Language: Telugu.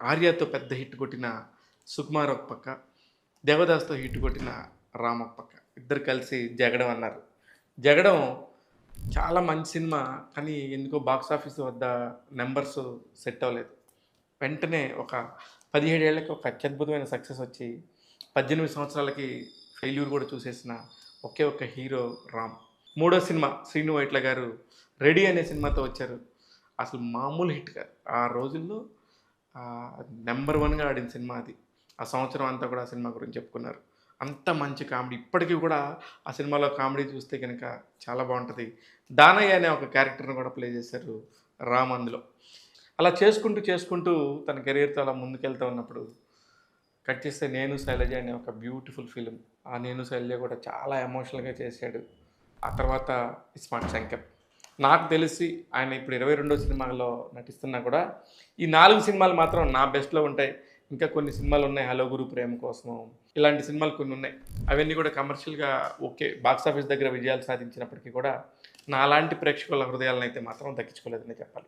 'ఆర్యతో' పెద్ద హిట్ కొట్టిన 'సుకుమార్' ఒక పక్క, 'దేవదాస్‌తో' హిట్ కొట్టిన 'రామ్' ఒక పక్క. ఇద్దరు కలిసి 'జగడం' అన్నారు. 'జగడం' చాలా మంచి సినిమా. కానీ ఎందుకో బాక్స్ ఆఫీస్ వద్ద నంబర్స్ సెట్ అవ్వలేదు. వెంటనే ఒక 17 ఏళ్ళకి ఒక అత్యద్భుతమైన సక్సెస్ వచ్చి, 18 సంవత్సరాలకి ఫెయిల్యూర్ కూడా చూసేసిన ఒకే ఒక్క హీరో 'రామ్'. మూడో సినిమా 'శ్రీను వైట్ల' గారు 'రెడీ' అనే సినిమాతో వచ్చారు. అసలు మామూలు హిట్ కాదు. ఆ రోజుల్లో నంబర్ 1గా ఆడిన సినిమా అది. ఆ సంవత్సరం అంతా కూడా ఆ సినిమా గురించి చెప్పుకున్నారు. అంత మంచి కామెడీ. ఇప్పటికి కూడా ఆ సినిమాలో కామెడీ చూస్తే గనక చాలా బావుంటది. దానయ్య అనే ఒక క్యారెక్టర్‌ని కూడా ప్లే చేశారు 'రామ్' అందులో. అలా చేసుకుంటూ తన కెరియర్‌తో అలా ముందుకెళ్తూ ఉన్నప్పుడు కట్ చేస్తే 'నేను శైలజ' అనే ఒక బ్యూటిఫుల్ ఫిల్మ్. ఆ 'నేను శైలజ' కూడా చాలా ఎమోషనల్‌గా చేశాడు. ఆ తర్వాత 'ఇస్మార్ట్ శంకర్.' నాకు తెలిసి ఆయన ఇప్పుడు 22 సినిమాలో నటిస్తున్నా కూడా, ఈ 4 సినిమాలు మాత్రం నా బెస్ట్‌లో ఉంటాయి. ఇంకా కొన్ని సినిమాలున్నాయి 'హలో గురు ప్రేమ కోసమం' ఇలాంటి సినిమాలు కొన్నున్నాయి. అవన్నీ కూడా కమర్షియల్‌గా ఓకే. బాక్స్ ఆఫీస్ దగ్గర విజయాలు సాధించినప్పటికీ కూడా, నాలాంటి ప్రేక్షకుల హృదయాలనైతే మాత్రం దక్కించుకోలేదనే చెప్పాలి.